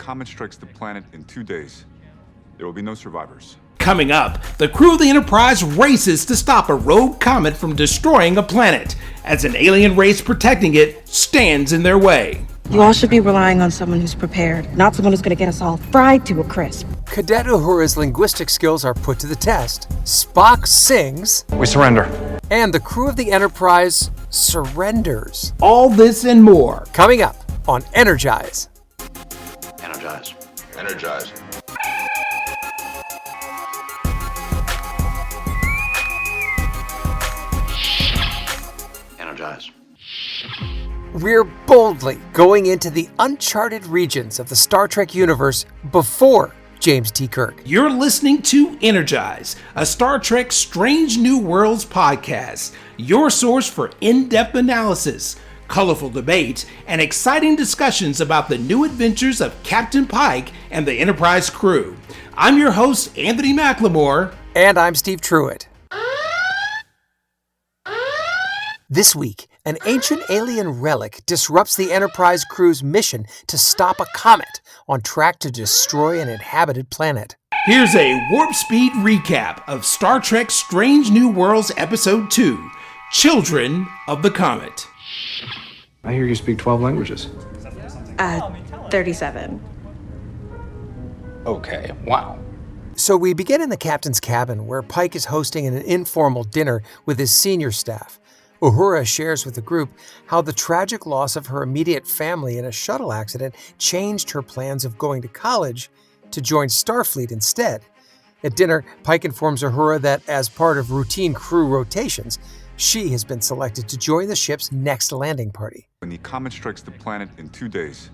comet strikes the planet in 2 days, there will be no survivors. Coming up, the crew of the Enterprise races to stop a rogue comet from destroying a planet, as an alien race protecting it stands in their way. You all should be relying on someone who's prepared, not someone who's going to get us all fried to a crisp. Cadet Uhura's linguistic skills are put to the test. Spock sings. We surrender. And the crew of the Enterprise surrenders. All this and more. Coming up on Energize. Energize. Energize. Energize. We're boldly going into the uncharted regions of the Star Trek universe before James T. Kirk. You're listening to Energize, a Star Trek Strange New Worlds podcast, your source for in-depth analysis, colorful debate, and exciting discussions about the new adventures of Captain Pike and the Enterprise crew. I'm your host, Anthony McLemore. And I'm Steve Truitt. This week, an ancient alien relic disrupts the Enterprise crew's mission to stop a comet on track to destroy an inhabited planet. Here's a warp speed recap of Star Trek Strange New Worlds Episode 2, Children of the Comet. I hear you speak 12 languages. 37. Okay, wow. So we begin in the captain's cabin, where Pike is hosting an informal dinner with his senior staff. Uhura shares with the group how the tragic loss of her immediate family in a shuttle accident changed her plans of going to college to join Starfleet instead. At dinner, Pike informs Uhura that as part of routine crew rotations, she has been selected to join the ship's next landing party. When the comet strikes the planet in 2 days,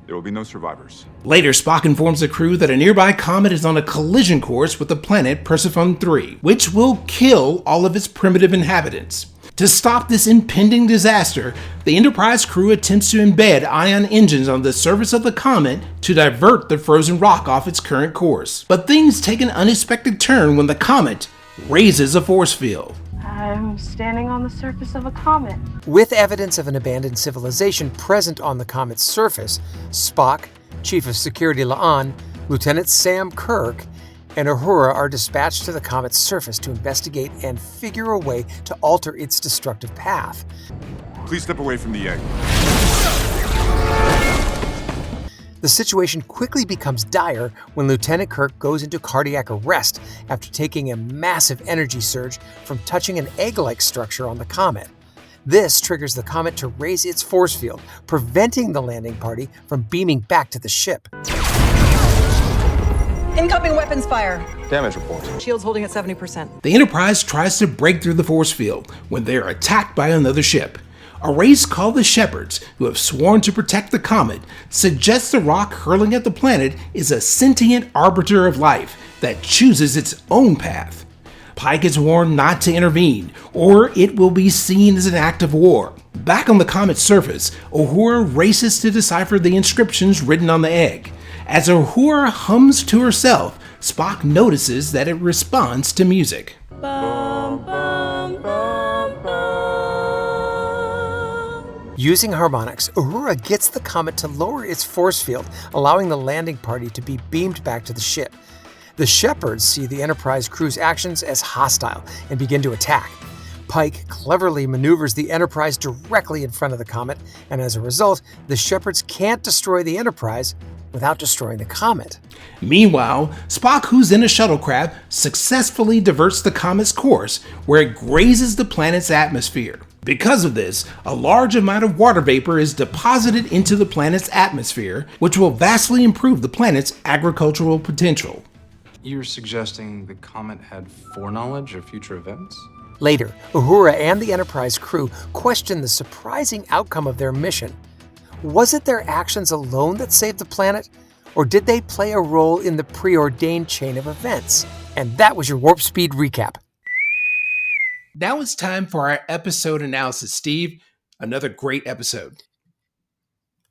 there will be no survivors. Later, Spock informs the crew that a nearby comet is on a collision course with the planet Persephone 3, which will kill all of its primitive inhabitants. To stop this impending disaster, the Enterprise crew attempts to embed ion engines on the surface of the comet to divert the frozen rock off its current course. But things take an unexpected turn when the comet raises a force field. I'm standing on the surface of a comet. With evidence of an abandoned civilization present on the comet's surface, Spock, Chief of Security La'an, Lieutenant Sam Kirk, and Uhura are dispatched to the comet's surface to investigate and figure a way to alter its destructive path. Please step away from the egg. The situation quickly becomes dire when Lieutenant Kirk goes into cardiac arrest after taking a massive energy surge from touching an egg-like structure on the comet. This triggers the comet to raise its force field, preventing the landing party from beaming back to the ship. Incoming weapons fire. Damage report. Shields holding at 70%. The Enterprise tries to break through the force field when they are attacked by another ship. A race called the Shepherds, who have sworn to protect the comet, suggests the rock hurling at the planet is a sentient arbiter of life that chooses its own path. Pike is warned not to intervene, or it will be seen as an act of war. Back on the comet's surface, Uhura races to decipher the inscriptions written on the egg. As Uhura hums to herself, Spock notices that it responds to music. Bum, bum, bum, bum. Using harmonics, Uhura gets the comet to lower its force field, allowing the landing party to be beamed back to the ship. The Shepherds see the Enterprise crew's actions as hostile and begin to attack. Pike cleverly maneuvers the Enterprise directly in front of the comet, and as a result, the Shepherds can't destroy the Enterprise without destroying the comet. Meanwhile, Spock, who's in a shuttlecraft, successfully diverts the comet's course, where it grazes the planet's atmosphere. Because of this, a large amount of water vapor is deposited into the planet's atmosphere, which will vastly improve the planet's agricultural potential. You're suggesting the comet had foreknowledge of future events? Later, Uhura and the Enterprise crew question the surprising outcome of their mission. Was it their actions alone that saved the planet, or did they play a role in the preordained chain of events? And that was your Warp Speed recap. Now it's time for our episode analysis. Steve, another great episode.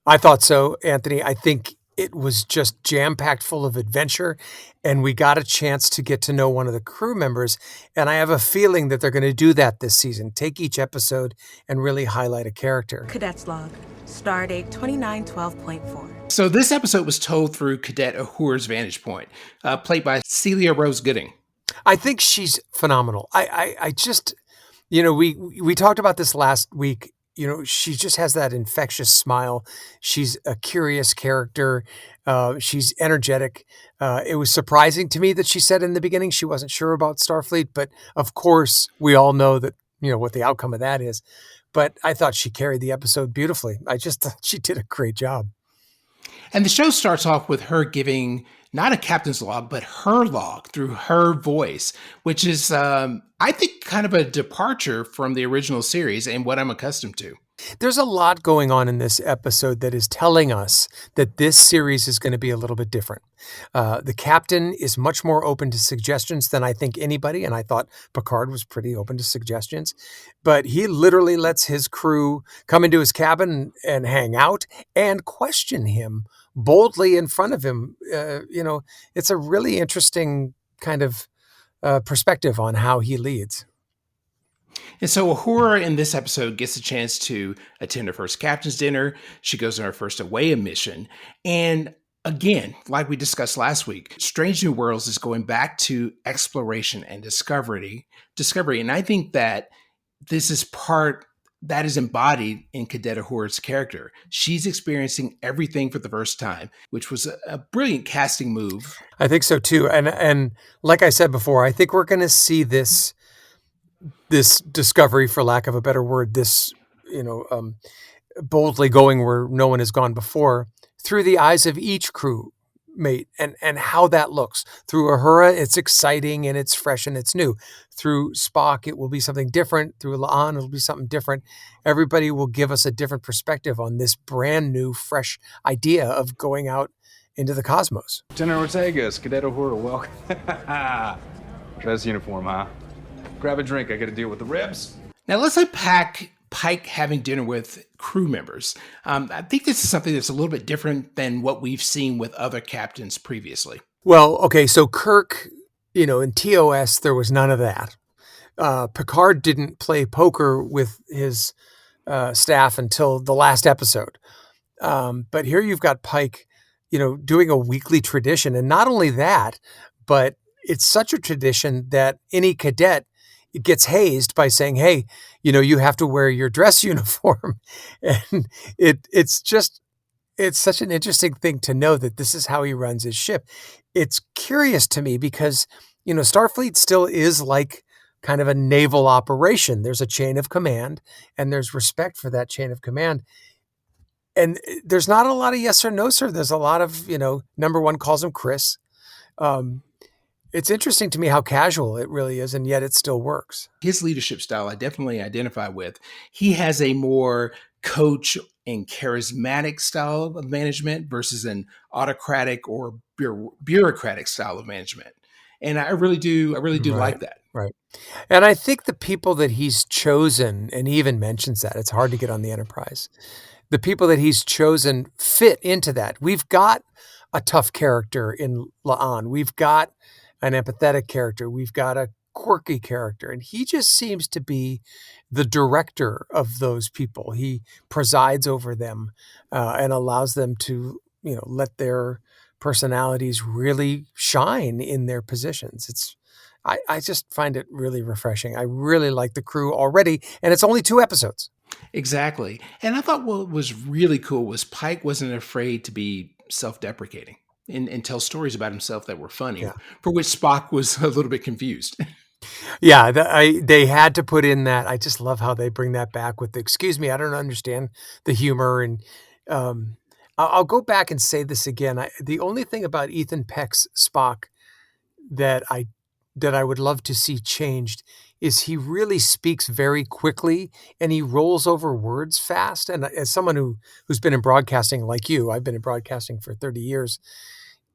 I thought so, Anthony. I think It was just jam-packed full of adventure, and we got a chance to get to know one of the crew members, and I have a feeling that they're going to do that this season. Take each episode and really highlight a character. Cadet's log, stardate 2912.4. So this episode was told through Cadet Uhura's vantage point, played by Celia Rose Gooding. I think she's phenomenal. I just, we talked about this last week. She just has that infectious smile. She's a curious character. She's energetic. It was surprising to me that she said in the beginning she wasn't sure about Starfleet, but of course we all know that, what the outcome of that is. But I thought she carried the episode beautifully. I just thought she did a great job. And the show starts off with her giving not a captain's log, but her log through her voice, which is, I think, kind of a departure from the original series and what I'm accustomed to. There's a lot going on in this episode that is telling us that this series is going to be a little bit different. The captain is much more open to suggestions than I think anybody, and I thought Picard was pretty open to suggestions. But he literally lets his crew come into his cabin and hang out and question him boldly in front of him. It's a really interesting kind of perspective on how he leads. And so Uhura in this episode gets a chance to attend her first captain's dinner. She goes on her first away mission. And again, like we discussed last week, Strange New Worlds is going back to exploration and discovery. And I think that this is part that is embodied in Cadet Uhura's character. She's experiencing everything for the first time, which was a brilliant casting move. I think so too. And like I said before, I think we're going to see this discovery, for lack of a better word, this, boldly going where no one has gone before through the eyes of each crew mate and how that looks. Through Uhura, it's exciting and it's fresh and it's new. Through Spock, it will be something different. Through La'an, it'll be something different. Everybody will give us a different perspective on this brand new, fresh idea of going out into the cosmos. General Ortegas, Cadet Uhura, welcome. Dress uniform, huh? Grab a drink, I gotta deal with the ribs. Now let's unpack Pike having dinner with crew members. I think this is something that's a little bit different than what we've seen with other captains previously. Well, okay, so Kirk, in TOS, there was none of that. Picard didn't play poker with his staff until the last episode. But here you've got Pike, doing a weekly tradition. And not only that, but it's such a tradition that any cadet gets hazed by saying, hey, you have to wear your dress uniform. And it's such an interesting thing to know that this is how he runs his ship. It's curious to me because, Starfleet still is like kind of a naval operation. There's a chain of command and there's respect for that chain of command. And there's not a lot of yes or no, sir. There's a lot of, number one calls him Chris. It's interesting to me how casual it really is, and yet it still works. His leadership style, I definitely identify with. He has a more coach and charismatic style of management versus an autocratic or bureaucratic style of management. And I really do like that. Right. And I think the people that he's chosen, and he even mentions that, it's hard to get on the Enterprise. The people that he's chosen fit into that. We've got a tough character in La'an. We've got an empathetic character. We've got a quirky character. And he just seems to be the director of those people. He presides over them and allows them to, let their personalities really shine in their positions. I just find it really refreshing. I really like the crew already, and it's only 2 episodes. Exactly. And I thought what was really cool was Pike wasn't afraid to be self-deprecating and tell stories about himself that were funny, for which Spock was a little bit confused. Yeah, they had to put in that. I just love how they bring that back with the, excuse me, I don't understand the humor. And I'll go back and say this again. The only thing about Ethan Peck's Spock that I would love to see changed is he really speaks very quickly and he rolls over words fast. And as someone who's been in broadcasting like you, I've been in broadcasting for 30 years,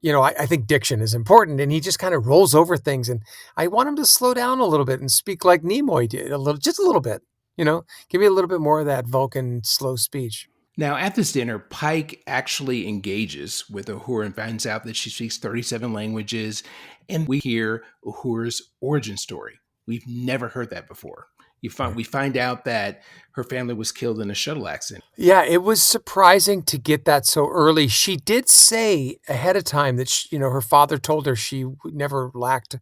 I think diction is important, and he just kind of rolls over things. And I want him to slow down a little bit and speak like Nimoy did, just a little bit, give me a little bit more of that Vulcan slow speech. Now, at this dinner, Pike actually engages with Uhura and finds out that she speaks 37 languages, and we hear Uhura's origin story. We've never heard that before. We find out that her family was killed in a shuttle accident. Yeah, it was surprising to get that so early. She did say ahead of time that her father told her she never lacked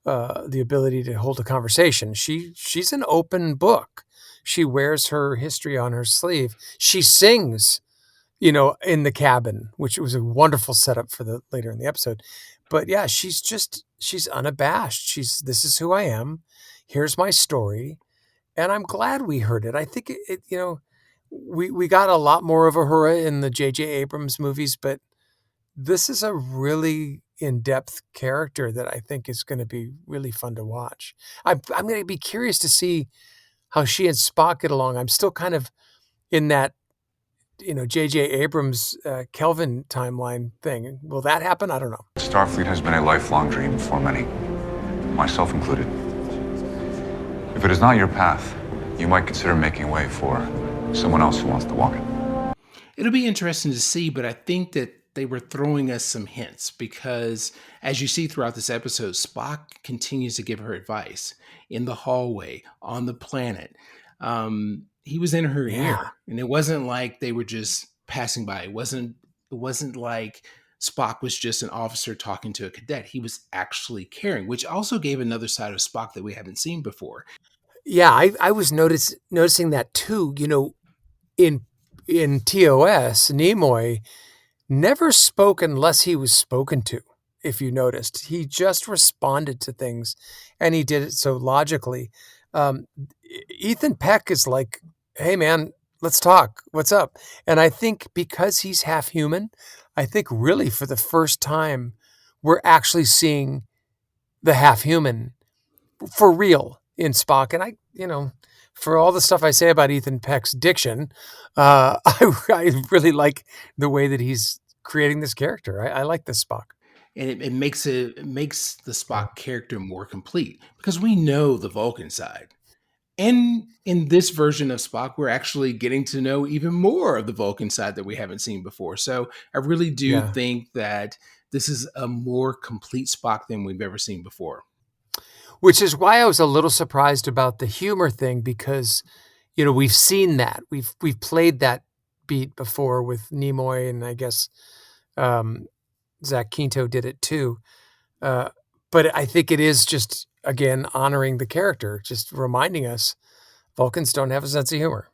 the ability to hold a conversation. She's an open book. She wears her history on her sleeve. She sings, in the cabin, which was a wonderful setup for the later in the episode. But yeah, she's unabashed. This is who I am. Here's my story. And I'm glad we heard it. I think we got a lot more of Uhura in the J.J. Abrams movies, but this is a really in-depth character that I think is going to be really fun to watch. I'm going to be curious to see how she and Spock get along. I'm still kind of in that, J.J. Abrams Kelvin timeline thing. Will that happen? I don't know. Starfleet has been a lifelong dream for many, myself included. If it is not your path, you might consider making way for someone else who wants to walk it. It'll be interesting to see, but I think that they were throwing us some hints because, as you see throughout this episode, Spock continues to give her advice in the hallway, on the planet. He was in her ear, and it wasn't like they were just passing by. It wasn't like Spock was just an officer talking to a cadet. He was actually caring, which also gave another side of Spock that we haven't seen before. Yeah, I was noticing that too. In TOS, Nimoy never spoke unless he was spoken to. If you noticed, he just responded to things, and he did it so logically. Ethan Peck is like, "Hey, man, let's talk. What's up?" And I think because he's half human, I think really for the first time, we're actually seeing the half human for real in Spock. And for all the stuff I say about Ethan Peck's diction, I really like the way that he's creating this character. I like this Spock. And it makes the Spock character more complete because we know the Vulcan side. And in this version of Spock, we're actually getting to know even more of the Vulcan side that we haven't seen before. So I really do think that this is a more complete Spock than we've ever seen before. Which is why I was a little surprised about the humor thing because, we've seen that. We've played that beat before with Nimoy, and I guess Zach Quinto did it too. But I think it is just, again, honoring the character, just reminding us Vulcans don't have a sense of humor.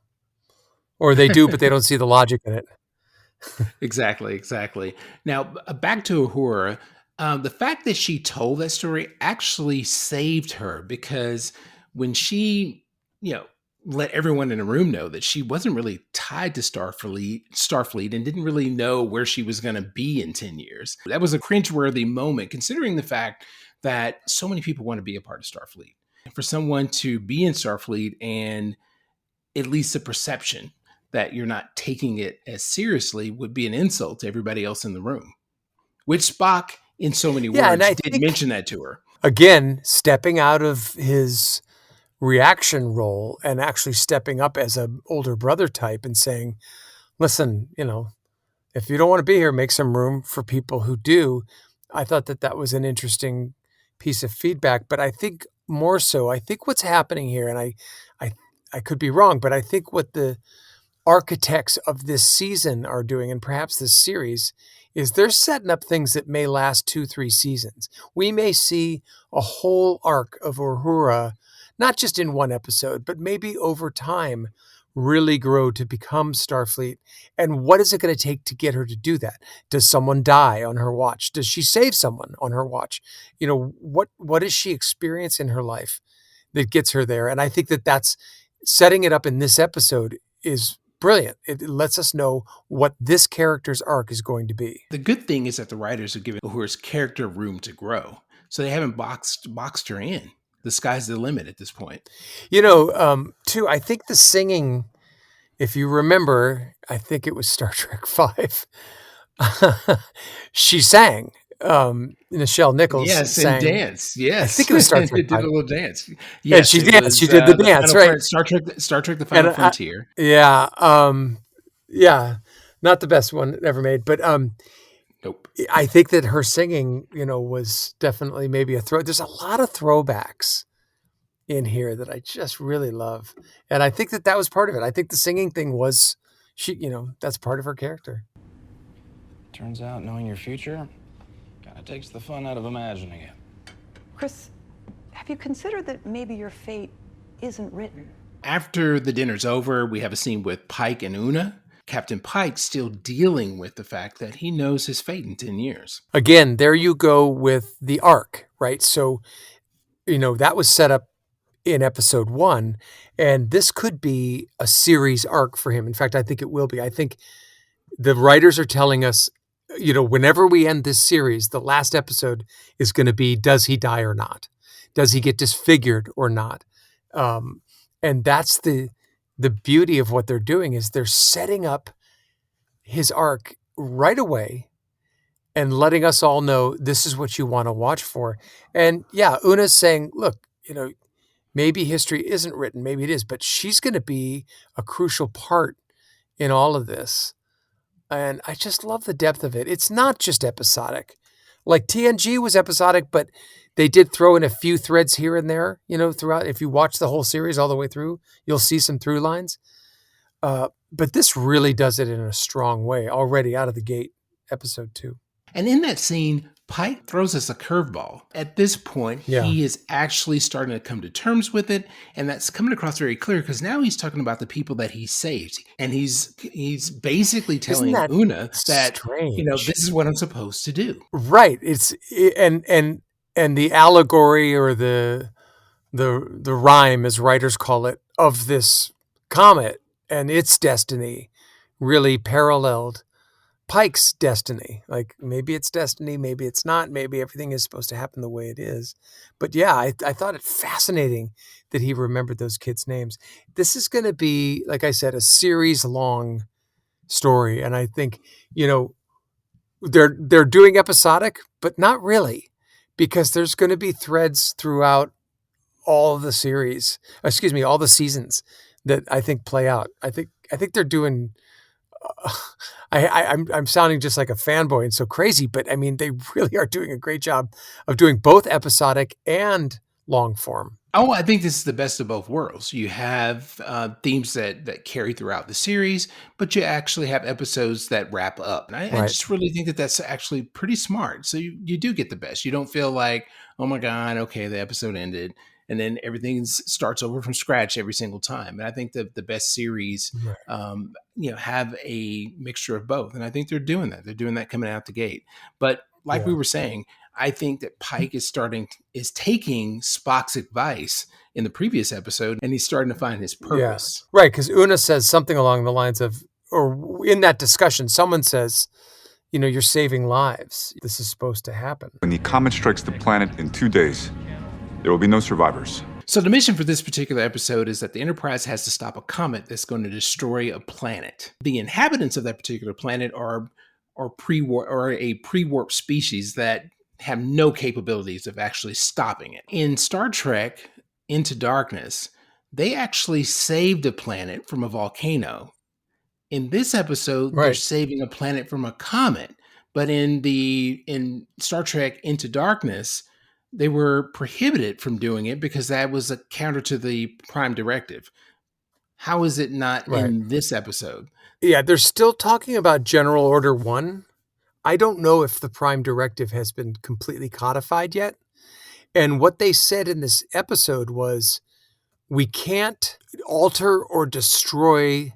Or they do, but they don't see the logic in it. Exactly. Now, back to Uhura. The fact that she told that story actually saved her because when she, let everyone in the room know that she wasn't really tied to Starfleet and didn't really know where she was going to be in 10 years. That was a cringeworthy moment considering the fact that so many people want to be a part of Starfleet. For someone to be in Starfleet and at least the perception that you're not taking it as seriously would be an insult to everybody else in the room, which Spock, in so many words, did mention that to her. Again, stepping out of his reaction role and actually stepping up as an older brother type and saying, listen, if you don't want to be here, make some room for people who do. I thought that was an interesting piece of feedback, but I think more so, what's happening here, and I could be wrong, but I think what the architects of this season are doing, and perhaps this series, is they're setting up things that may last 2-3 seasons. We may see a whole arc of Uhura, not just in one episode, but maybe over time, really grow to become Starfleet. And what is it going to take to get her to do that? Does someone die on her watch? Does she save someone on her watch? What does she experience in her life that gets her there? And I think that's setting it up in this episode is brilliant. It lets us know what this character's arc is going to be. The good thing is that the writers have given Uhura's character room to grow. So they haven't boxed her in. The sky's the limit at this point. Too, I think the singing, if you remember, I think it was Star Trek V. She sang. Nichelle Nichols sang. And dance. Yes. I think it was Star Trek. Did a little dance. Yes, she danced. She did the dance, right? Star Trek: The Final Frontier. Yeah, not the best one ever made, but Nope. I think that her singing, was definitely maybe a throw. There's a lot of throwbacks in here that I just really love, and I think that was part of it. I think the singing thing was that's part of her character. Turns out knowing your future kind of takes the fun out of imagining it. Chris, have you considered that maybe your fate isn't written? After the dinner's over, we have a scene with Pike and Una. Captain Pike still dealing with the fact that he knows his fate in 10 years. Again, there you go with the arc, right? So, that was set up in episode 1, and this could be a series arc for him. In fact, I think it will be. I think the writers are telling us, whenever we end this series, the last episode is going to be, does he die or not? Does he get disfigured or not? And that's the beauty of what they're doing, is they're setting up his arc right away and letting us all know this is what you want to watch for. And yeah, Una's saying, look, maybe history isn't written, maybe it is, but she's going to be a crucial part in all of this. And I just love the depth of it. It's not just episodic. Like TNG was episodic, but they did throw in a few threads here and there, throughout. If you watch the whole series all the way through, you'll see some through lines. But this really does it in a strong way already out of the gate, episode 2. And in that scene, Pike throws us a curveball. At this point, he is actually starting to come to terms with it, and that's coming across very clear because now he's talking about the people that he saved, and he's basically telling Una that this is what I'm supposed to do. Right. It's and the allegory or the rhyme, as writers call it, of this comet and its destiny really paralleled Pike's destiny. Like, maybe it's destiny, maybe it's not, maybe everything is supposed to happen the way it is. But yeah, I thought it fascinating that he remembered those kids' names. This is going to be, like I said, a series-long story. And I think, they're doing episodic, but not really, because there's going to be threads throughout all of the series, all the seasons that I think play out. I think they're doing, I'm sounding just like a fanboy and so crazy, but I mean, they really are doing a great job of doing both episodic and long form. Oh, I think this is the best of both worlds. You have themes that carry throughout the series, but you actually have episodes that wrap up. And I just really think that that's actually pretty smart. So you do get the best. You don't feel like, oh my God, okay, the episode ended, and then everything starts over from scratch every single time. And I think that the best series, have a mixture of both. And I think they're doing that. They're doing that coming out the gate. But like we were saying, I think that Pike is taking Spock's advice in the previous episode, and he's starting to find his purpose. Yeah. Right, because Una says something along the lines of, or in that discussion, someone says, you're saving lives. This is supposed to happen. When the comet strikes the planet in 2 days, there will be no survivors. So the mission for this particular episode is that the Enterprise has to stop a comet that's going to destroy a planet. The inhabitants of that particular planet are a pre-warp species that have no capabilities of actually stopping it. In Star Trek Into Darkness, they actually saved a planet from a volcano. In this episode, they're saving a planet from a comet. But in Star Trek Into Darkness, they were prohibited from doing it because that was a counter to the Prime Directive. How is it not in this episode? Yeah, they're still talking about General Order 1. I don't know if the Prime Directive has been completely codified yet. And what they said in this episode was, we can't alter or destroy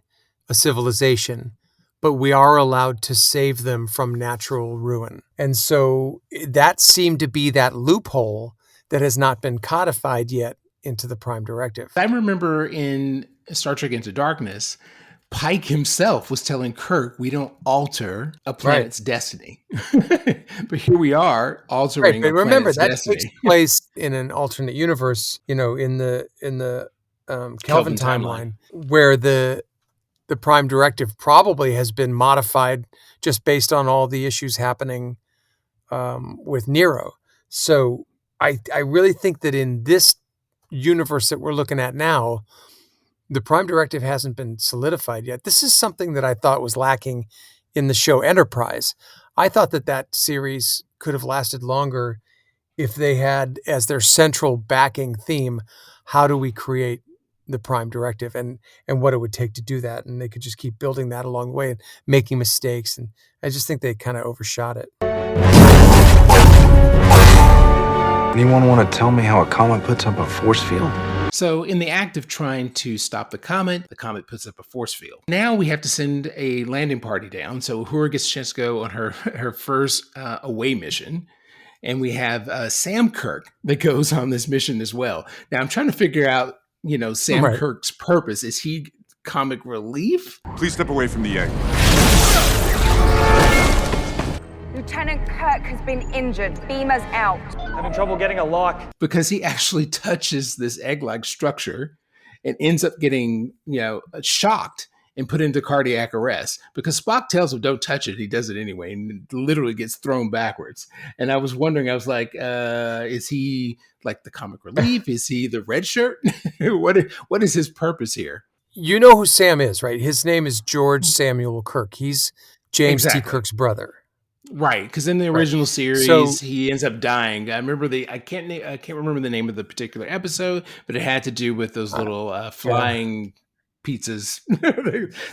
a civilization, but we are allowed to save them from natural ruin. And so that seemed to be that loophole that has not been codified yet into the Prime Directive. I remember in Star Trek Into Darkness, Pike himself was telling Kirk, we don't alter a planet's destiny. But here we are altering a planet's destiny. Takes place in an alternate universe, in the Kelvin timeline, where the Prime Directive probably has been modified just based on all the issues happening with Nero. So I really think that in this universe that we're looking at now, the Prime Directive hasn't been solidified yet. This is something that I thought was lacking in the show Enterprise. I thought that series could have lasted longer if they had as their central backing theme, how do we create the Prime Directive and what it would take to do that. And they could just keep building that along the way and making mistakes. And I just think they kind of overshot it. Anyone want to tell me how a comet puts up a force field? So in the act of trying to stop the comet puts up a force field. Now we have to send a landing party down. So Uhura gets a chance to go on her first away mission. And we have Sam Kirk that goes on this mission as well. Now I'm trying to figure out, Sam Kirk's purpose. Is he comic relief? Please step away from the egg. Lieutenant Kirk has been injured. Beamers out. Having trouble getting a lock. Because he actually touches this egg-like structure and ends up getting, shocked and put into cardiac arrest. Because Spock tells him, don't touch it. He does it anyway and literally gets thrown backwards. And I was wondering, is he like the comic relief? Is he the red shirt? What is his purpose here? You know who Sam is, right? His name is George Samuel Kirk. He's James T. Kirk's brother. Right, because in the original series, he ends up dying. I remember I can't remember the name of the particular episode, but it had to do with those little flying pizzas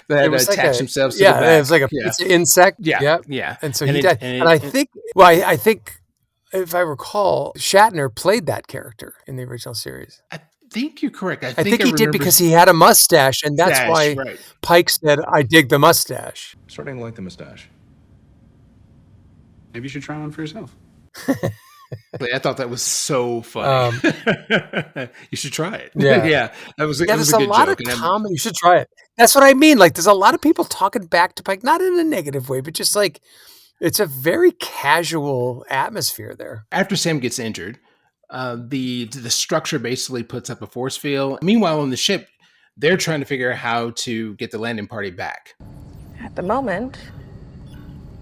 that attach themselves to the back. It was like a pizza insect. Yeah. And so he died. And I think if I recall, Shatner played that character in the original series. I think you're correct. I think he did because he had a mustache, and that's why Pike said, "I dig the mustache." I'm starting to like the mustache. Maybe you should try one for yourself. I thought that was so funny. You should try it. Yeah. That was there's a good lot joke. of comedy. You should try it. That's what I mean. Like, there's a lot of people talking back to Pike, not in a negative way, but just like, it's a very casual atmosphere there. After Sam gets injured, the structure basically puts up a force field. Meanwhile, on the ship, they're trying to figure out how to get the landing party back. At the moment,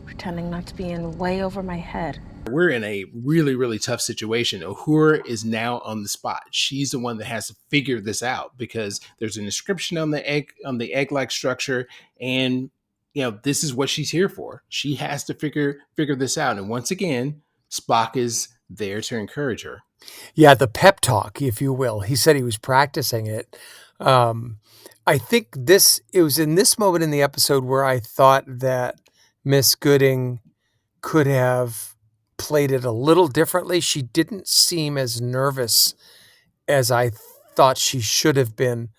pretending not to be in way over my head. We're in a really, really tough situation. Uhura is now on the spot. She's the one that has to figure this out because there's an inscription on the egg-like structure, and this is what she's here for. She has to figure this out. And once again, Spock is there to encourage her. Yeah, the pep talk, if you will. He said he was practicing it. I think it was in this moment in the episode where I thought that Miss Gooding could have played it a little differently. She didn't seem as nervous as I thought she should have been,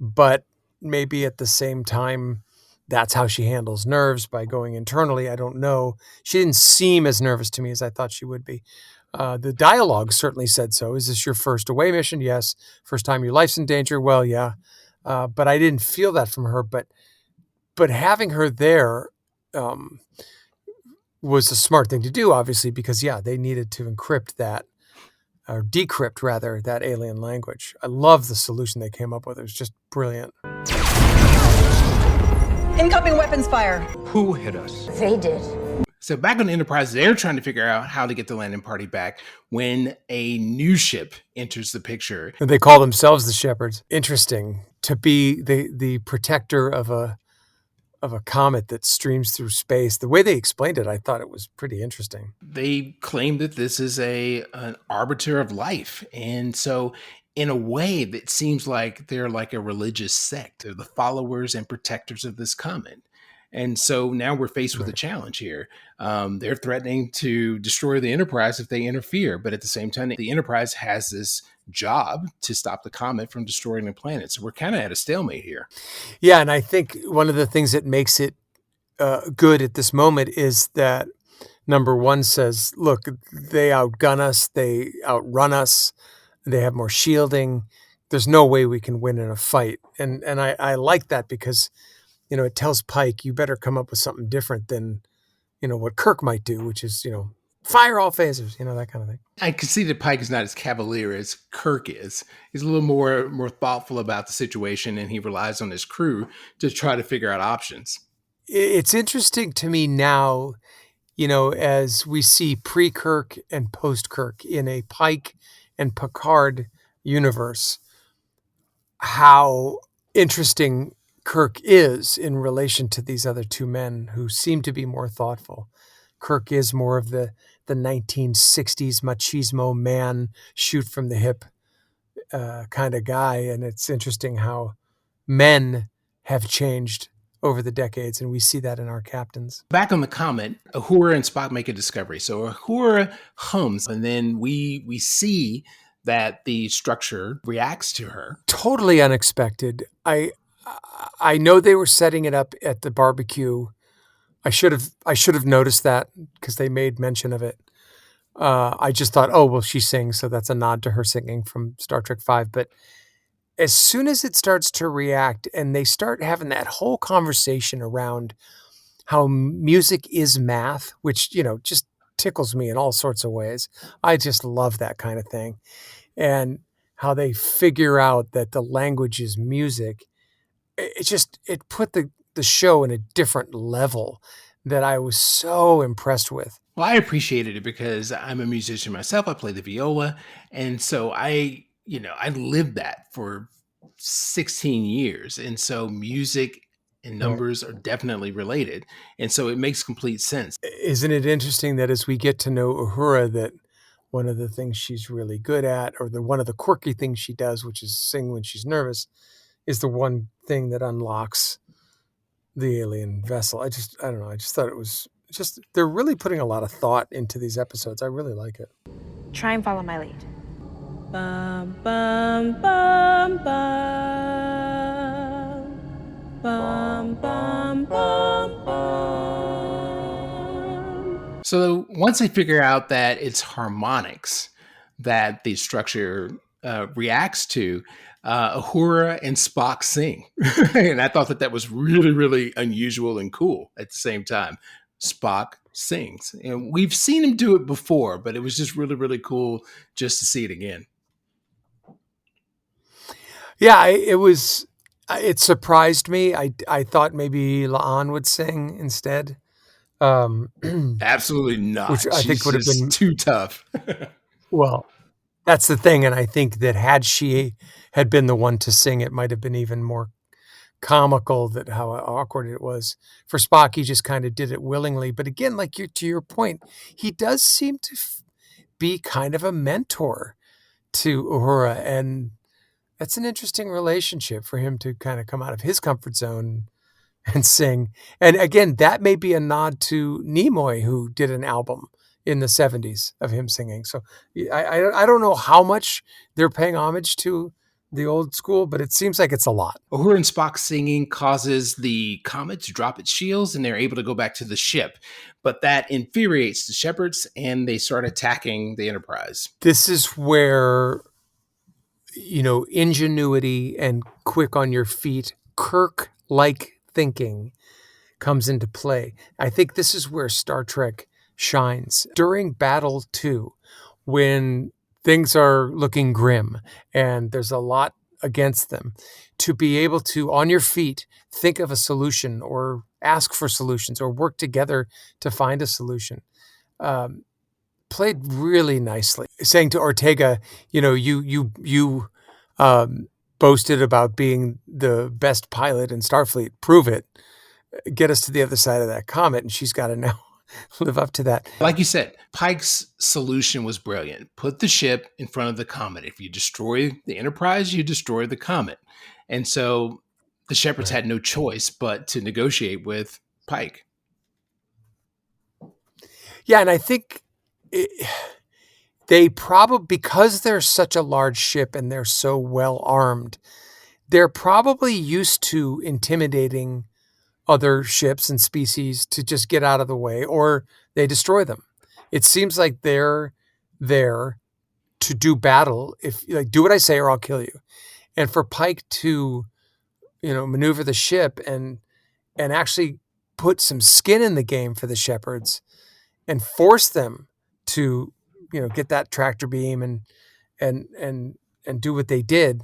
but maybe at the same time, that's how she handles nerves, by going internally. I don't know. She didn't seem as nervous to me as I thought she would be. The dialogue certainly said so. Is this your first away mission? Yes. First time your life's in danger? Well, yeah. But I didn't feel that from her. But having her there was a smart thing to do, obviously, because, they needed to encrypt that, or decrypt, rather, that alien language. I love the solution they came up with. It was just brilliant. Incoming weapons fire. Who hit us? They did. So back on the Enterprise, they're trying to figure out how to get the landing party back when a new ship enters the picture. They call themselves the Shepherds. Interesting to be the protector of a comet that streams through space. The way they explained it, I thought it was pretty interesting. They claim that this is an arbiter of life. And so in a way that seems like they're like a religious sect. They're the followers and protectors of this comet. And so now we're faced with a challenge here. They're threatening to destroy the Enterprise if they interfere. But at the same time, the Enterprise has this job to stop the comet from destroying the planet. So we're kind of at a stalemate here. Yeah, and I think one of the things that makes it good at this moment is that number one says, look, they outgun us, they outrun us, they have more shielding. There's no way we can win in a fight. And I like that because, it tells Pike, you better come up with something different than, what Kirk might do, which is, fire all phasers, that kind of thing. I can see that Pike is not as cavalier as Kirk is. He's a little more thoughtful about the situation, and he relies on his crew to try to figure out options. It's interesting to me now, as we see pre-Kirk and post-Kirk in a Pike and Picard universe, how interesting Kirk is in relation to these other two men who seem to be more thoughtful. Kirk is more of the 1960s machismo man, shoot from the hip kind of guy. And it's interesting how men have changed over the decades, and we see that in our captains. Back on the Comet, Uhura and Spock make a discovery. So Uhura hums, and then we see that the structure reacts to her. Totally unexpected. I know they were setting it up at the barbecue. I should have noticed that because they made mention of it. I just thought, oh well, she sings, so that's a nod to her singing from Star Trek V. But as soon as it starts to react, and they start having that whole conversation around how music is math, which just tickles me in all sorts of ways. I just love that kind of thing, and how they figure out that the language is music. It put the show in a different level that I was so impressed with. Well, I appreciated it because I'm a musician myself. I play the viola. And so I lived that for 16 years. And so music and numbers are definitely related. And so it makes complete sense. Isn't it interesting that as we get to know Uhura, that one of the things she's really good at, or one of the quirky things she does, which is sing when she's nervous, is the one thing that unlocks the alien vessel. I don't know. I just thought it was they're really putting a lot of thought into these episodes. I really like it. Try and follow my lead. Bum, bum, bum, bum. Bum, bum, bum, bum. So once they figure out that it's harmonics that the structure reacts to, Uhura and Spock sing. And I thought that was really, really unusual and cool at the same time. Spock sings. And we've seen him do it before, but it was just really, really cool just to see it again. Yeah, it surprised me. I thought maybe La'an would sing instead. Absolutely not. Which I think would have been too tough. Well, that's the thing. And I think that had she had been the one to sing, it might have been even more comical that how awkward it was. For Spock, he just kind of did it willingly. But again, like to your point, he does seem to be kind of a mentor to Uhura. And that's an interesting relationship for him to kind of come out of his comfort zone and sing. And again, that may be a nod to Nimoy, who did an album in the 70s of him singing. So I don't know how much they're paying homage to the old school, but it seems like it's a lot. Uhura and Spock singing causes the Comet to drop its shields, and they're able to go back to the ship. But that infuriates the Shepherds, and they start attacking the Enterprise. This is where, ingenuity and quick on your feet, Kirk-like thinking comes into play. I think this is where Star Trek shines. During Battle 2, when things are looking grim and there's a lot against them, to be able to, on your feet, think of a solution or ask for solutions or work together to find a solution, played really nicely. Saying to Ortega, you boasted about being the best pilot in Starfleet. Prove it. Get us to the other side of that comet. And she's got to now live up to that. Like you said, Pike's solution was brilliant. Put the ship in front of the comet. If you destroy the Enterprise, you destroy the comet. And so the Shepherds had no choice but to negotiate with Pike. Yeah, and I think they probably, because they're such a large ship and they're so well armed, they're probably used to intimidating other ships and species to just get out of the way, or they destroy them. It seems like they're there to do battle. If do what I say or I'll kill you. And for Pike to, maneuver the ship and actually put some skin in the game for the Shepherds and force them to, get that tractor beam and do what they did.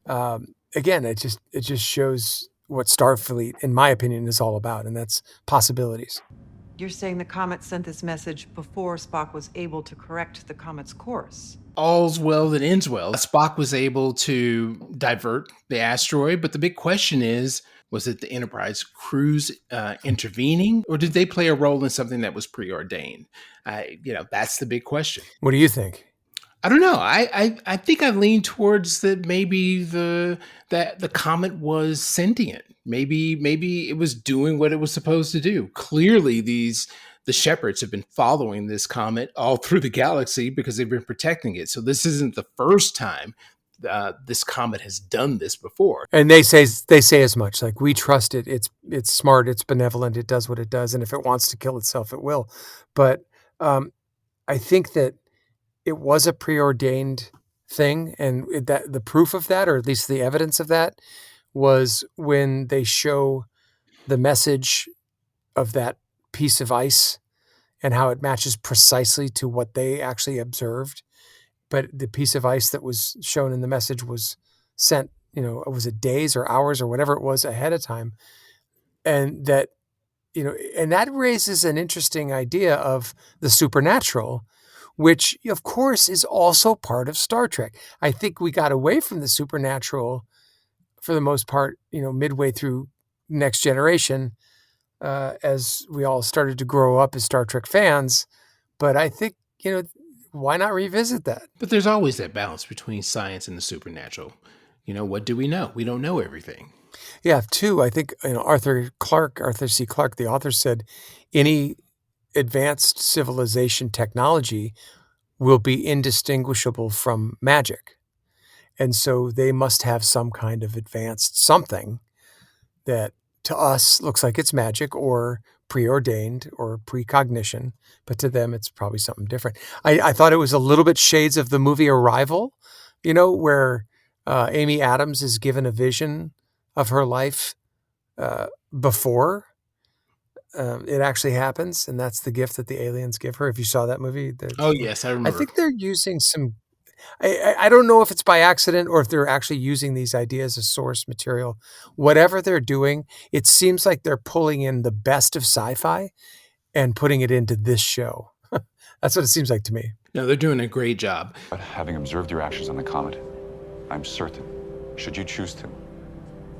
Again, it just shows what Starfleet, in my opinion, is all about, and that's possibilities. You're saying the Comet sent this message before Spock was able to correct the Comet's course? all's well that ends well. Spock was able to divert the asteroid, but the big question is, was it the Enterprise crews intervening, or did they play a role in something that was preordained? That's the big question. What do you think? I don't know. I think I lean towards that maybe that the comet was sentient. Maybe it was doing what it was supposed to do. Clearly, the shepherds have been following this comet all through the galaxy because they've been protecting it. So this isn't the first time this comet has done this before. And they say as much. Like, we trust it. It's smart. It's benevolent. It does what it does. And if it wants to kill itself, it will. But I think that it was a preordained thing, and that the proof of that, or at least the evidence of that, was when they show the message of that piece of ice and how it matches precisely to what they actually observed. But the piece of ice that was shown in the message was sent, was it days or hours or whatever it was ahead of time. And that, and that raises an interesting idea of the supernatural, which, of course, is also part of Star Trek. I think we got away from the supernatural for the most part, midway through Next Generation, as we all started to grow up as Star Trek fans. But I think, why not revisit that? But there's always that balance between science and the supernatural. What do we know? We don't know everything. Yeah, too. I think, Arthur C. Clarke, the author, said any advanced civilization technology will be indistinguishable from magic. And so they must have some kind of advanced something that to us looks like it's magic or preordained or precognition, but to them it's probably something different. I thought it was a little bit shades of the movie Arrival, where Amy Adams is given a vision of her life before it actually happens, and that's the gift that the aliens give her. If you saw that movie, oh yes, I remember. I think they're using some. I don't know if it's by accident or if they're actually using these ideas as source material. Whatever they're doing, it seems like they're pulling in the best of sci-fi and putting it into this show. That's what it seems like to me. No, they're doing a great job. But having observed your actions on the comet, I'm certain, should you choose to,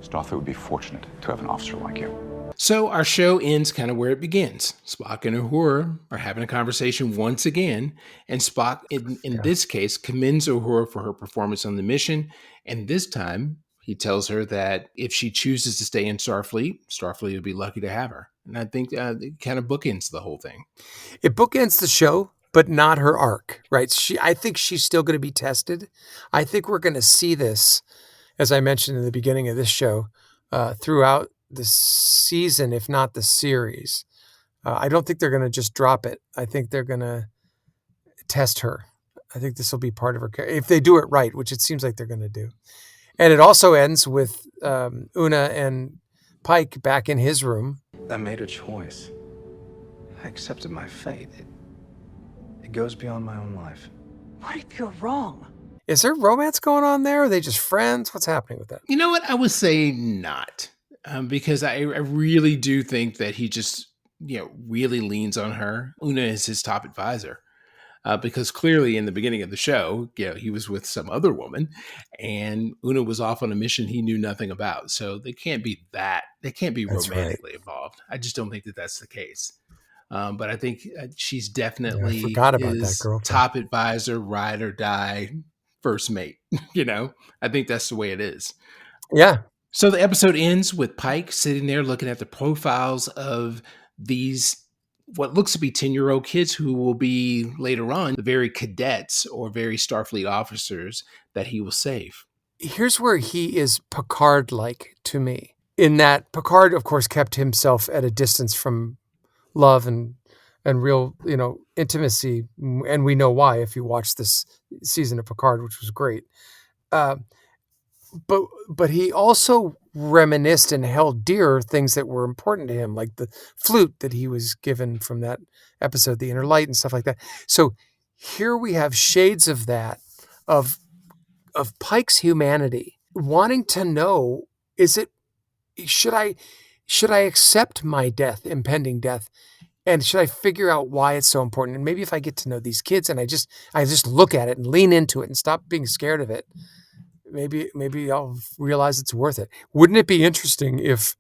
Starfleet would be fortunate to have an officer like you. So our show ends kind of where it begins. Spock and Uhura are having a conversation once again, and Spock, in this case, commends Uhura for her performance on the mission, and this time he tells her that if she chooses to stay in Starfleet would be lucky to have her. And I think it kind of bookends the whole thing. It bookends the show, but not her arc, right? I think she's still going to be tested. I think we're going to see this, as I mentioned in the beginning of this show, throughout the season, if not the series. I don't think they're going to just drop it. I think they're going to test her. I think this will be part of her character, if they do it right, which it seems like they're going to do. And it also ends with Una and Pike back in his room. I made a choice. I accepted my fate. It goes beyond my own life. What if you're wrong? Is there romance going on there? Are they just friends? What's happening with that? You know what? I would say not. Because I really do think that he just, really leans on her. Una is his top advisor. Because clearly in the beginning of the show, he was with some other woman, and Una was off on a mission he knew nothing about. So they can't be romantically involved. I just don't think that that's the case. But I think she's definitely I forgot about his that girlfriend. top advisor, ride or die, first mate. I think that's the way it is. Yeah. So the episode ends with Pike sitting there looking at the profiles of these, what looks to be 10-year-old kids who will be later on the very cadets or very Starfleet officers that he will save. Here's where he is Picard-like to me. In that Picard, of course, kept himself at a distance from love and real, intimacy. And we know why if you watch this season of Picard, which was great. But he also reminisced and held dear things that were important to him, like the flute that he was given from that episode, The Inner Light, and stuff like that. So here we have shades of that, of Pike's humanity, wanting to know, should I accept my death, impending death, And should I figure out why it's so important? And maybe if I get to know these kids and I just look at it and lean into it and stop being scared of it, maybe I'll realize it's worth it. Wouldn't it be interesting if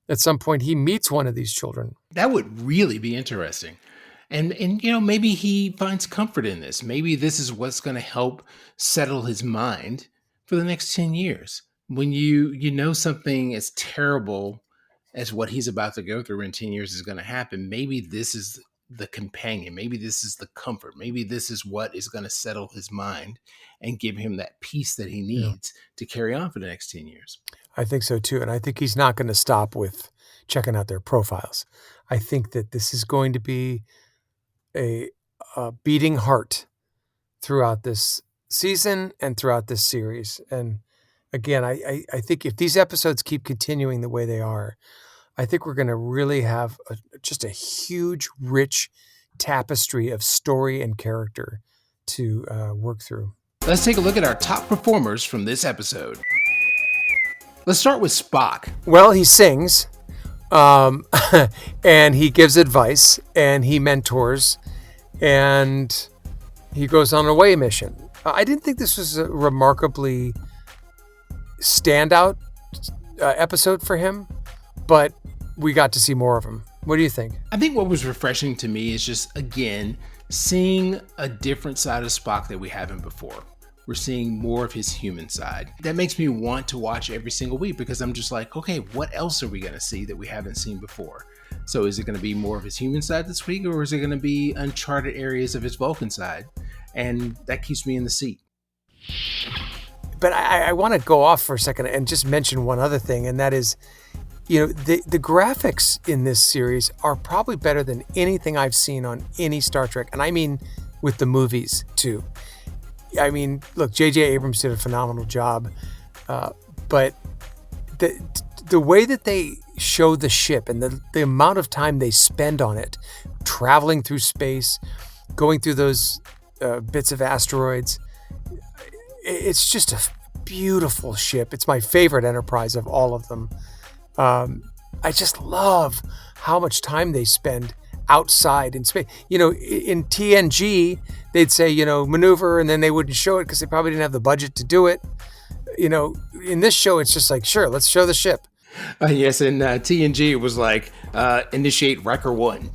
at some point he meets one of these children? That would really be interesting. And maybe he finds comfort in this. Maybe this is what's going to help settle his mind for the next 10 years. When you know something as terrible as what he's about to go through in 10 years is going to happen, maybe this is the companion. Maybe this is the comfort. Maybe this is what is going to settle his mind and give him that peace that he needs to carry on for the next 10 years. I think so too. And I think he's not going to stop with checking out their profiles. I think that this is going to be a beating heart throughout this season and throughout this series. And again, I think if these episodes keep continuing the way they are, I think we're going to really have just a huge, rich tapestry of story and character to work through. Let's take a look at our top performers from this episode. Let's start with Spock. Well, he sings, and he gives advice, and he mentors, and he goes on a away mission. I didn't think this was a remarkably standout episode for him, but we got to see more of him. What do you think? I think what was refreshing to me is just, again, seeing a different side of Spock that we haven't before. We're seeing more of his human side. That makes me want to watch every single week because I'm just like, okay, what else are we going to see that we haven't seen before? So is it going to be more of his human side this week, or is it going to be uncharted areas of his Vulcan side? And that keeps me in the seat. But I want to go off for a second and just mention one other thing, and that is, the graphics in this series are probably better than anything I've seen on any Star Trek. And I mean with the movies too. I mean, look, J.J. Abrams did a phenomenal job, but the way that they show the ship and the amount of time they spend on it, traveling through space, going through those bits of asteroids, it's just a beautiful ship. It's my favorite Enterprise of all of them. I just love how much time they spend outside in space. In TNG, they'd say, maneuver, and then they wouldn't show it because they probably didn't have the budget to do it. In this show, it's just like, sure, let's show the ship. Yes, in TNG, it was like, initiate Riker 1.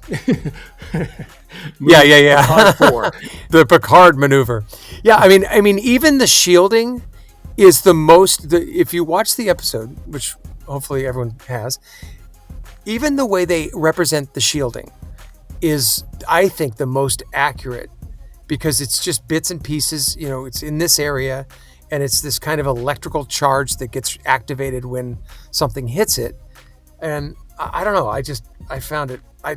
Yeah. Picard 4. The Picard maneuver. Yeah, I mean, even the shielding is the most, if you watch the episode, which hopefully everyone has, even the way they represent the shielding is, I think, the most accurate, because it's just bits and pieces. It's in this area, and it's this kind of electrical charge that gets activated when something hits it. And I don't know, I found it, I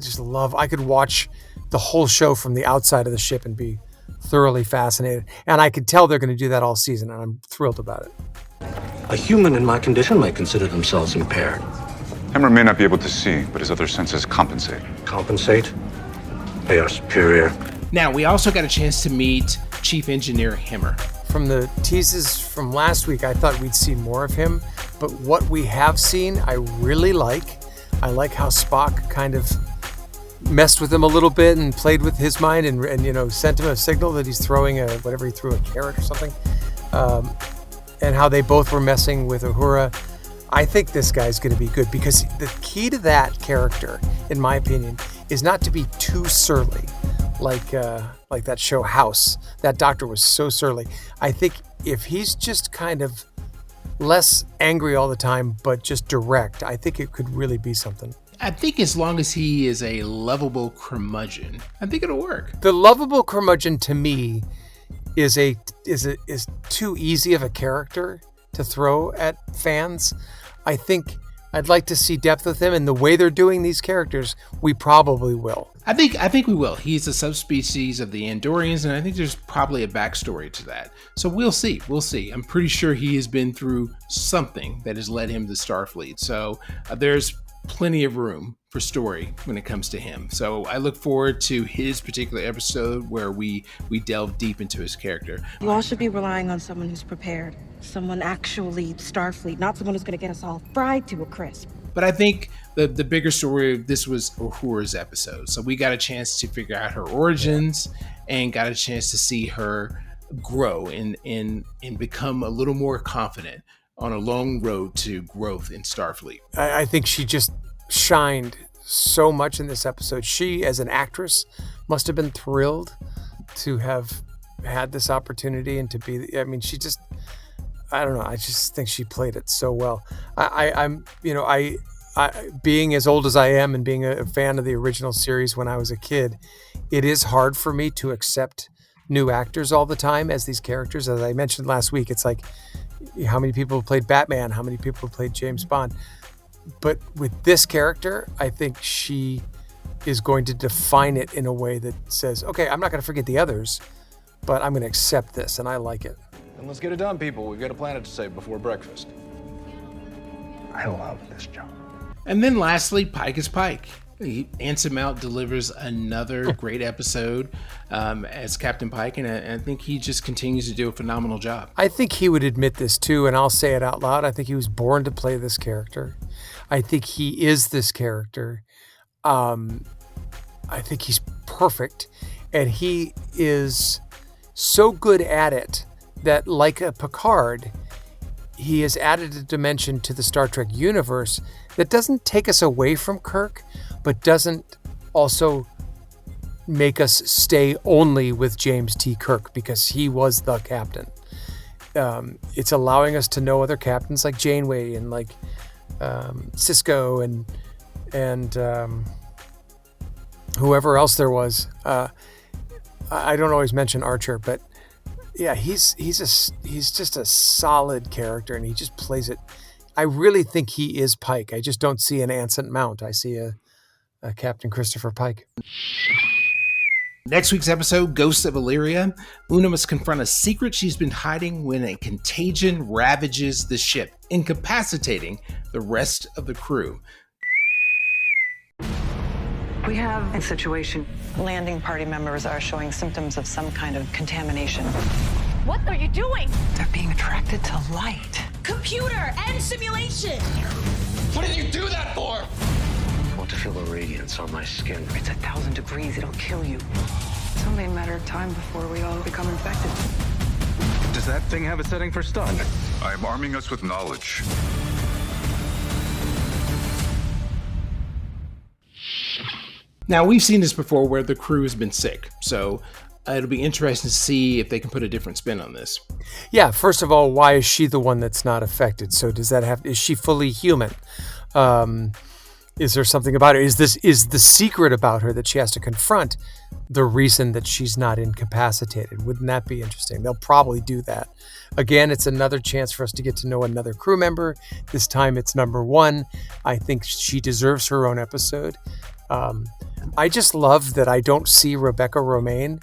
could watch the whole show from the outside of the ship and be thoroughly fascinated. And I could tell they're going to do that all season, and I'm thrilled about it. A human in my condition may consider themselves impaired. Hemmer may not be able to see, but his other senses compensate. Compensate? They are superior. Now, we also got a chance to meet Chief Engineer Hemmer. From the teases from last week, I thought we'd see more of him, but what we have seen, I really like. I like how Spock kind of messed with him a little bit and played with his mind and sent him a signal that he's throwing he threw a carrot or something. And how they both were messing with Uhura. I think this guy's going to be good, because the key to that character, in my opinion, is not to be too surly, like that show House. That doctor was so surly. I think if he's just kind of less angry all the time, but just direct, I think it could really be something. I think as long as he is a lovable curmudgeon, I think it'll work. The lovable curmudgeon, to me, is too easy of a character to throw at fans. I think I'd like to see depth with him, and the way they're doing these characters, we probably will. I think we will. He's a subspecies of the Andorians, and I think there's probably a backstory to that. So we'll see. I'm pretty sure he has been through something that has led him to Starfleet. So there's plenty of room for story when it comes to him. So I look forward to his particular episode where we delve deep into his character. You all should be relying on someone who's prepared. Someone actually Starfleet, not someone who's going to get us all fried to a crisp. But I think the bigger story of this was Uhura's episode. So we got a chance to figure out her origins and got a chance to see her grow and become a little more confident on a long road to growth in Starfleet. I think she just shined so much in this episode. She, as an actress, must have been thrilled to have had this opportunity and to be, I mean, she just, I don't know, I just think she played it so well. I'm being as old as I am and being a fan of the original series when I was a kid, it is hard for me to accept new actors all the time as these characters. As I mentioned last week, it's like, how many people have played Batman? How many people have played James Bond? But with this character, I think she is going to define it in a way that says, okay, I'm not going to forget the others, but I'm going to accept this, and I like it. Then let's get it done, people. We've got a planet to save before breakfast. I love this job. And then lastly, Pike is Pike. Anson Mount delivers another great episode as Captain Pike, and I think he just continues to do a phenomenal job. I think he would admit this too, and I'll say it out loud. I think he was born to play this character. I think he is this character. I think he's perfect, and he is so good at it that, like a Picard, he has added a dimension to the Star Trek universe that doesn't take us away from Kirk, but doesn't also make us stay only with James T. Kirk because he was the captain. It's allowing us to know other captains like Janeway and like Cisco and whoever else there was. I don't always mention Archer, but yeah, he's just a solid character, and he just plays it. I really think he is Pike. I just don't see an Anson Mount. I see a Captain Christopher Pike. Next week's episode, Ghosts of Illyria. Una must confront a secret she's been hiding when a contagion ravages the ship, incapacitating the rest of the crew. We have a situation. Landing party members are showing symptoms of some kind of contamination. What are you doing? They're being attracted to light. Computer and simulation. What did you do that for? I want to feel the radiance on my skin. It's 1,000 degrees. It'll kill you. It's only a matter of time before we all become infected. Does that thing have a setting for stun? I am arming us with knowledge. Now, we've seen this before where the crew has been sick, so it'll be interesting to see if they can put a different spin on this. Yeah, first of all, why is she the one that's not affected? So is she fully human? Is there something about her? Is the secret about her that she has to confront the reason that she's not incapacitated? Wouldn't that be interesting? They'll probably do that. Again, it's another chance for us to get to know another crew member. This time it's number 1. I think she deserves her own episode. I just love that I don't see Rebecca Romijn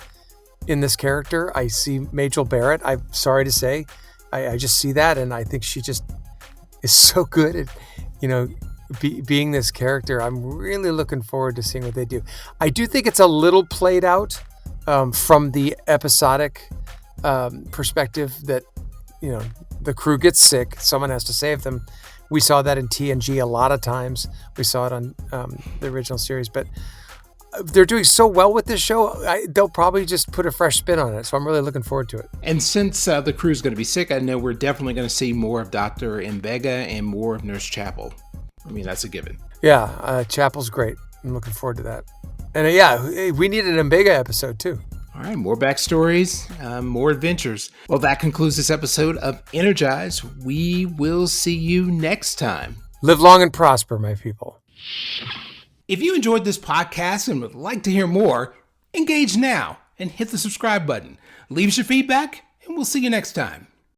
in this character. I see Majel Barrett. I'm sorry to say, I just see that, and I think she just is so good at, being this character. I'm really looking forward to seeing what they do. I do think it's a little played out from the episodic perspective that, the crew gets sick, someone has to save them. We saw that in TNG a lot of times. We saw it on the original series, but they're doing so well with this show, they'll probably just put a fresh spin on it. So I'm really looking forward to it. And since the crew's going to be sick, I know we're definitely going to see more of Dr. Mbega and more of Nurse Chapel. I mean, that's a given. Yeah, Chapel's great. I'm looking forward to that. And we need an Mbega episode too. All right, more backstories, more adventures. Well, that concludes this episode of Energize. We will see you next time. Live long and prosper, my people. If you enjoyed this podcast and would like to hear more, engage now and hit the subscribe button. Leave us your feedback, and we'll see you next time.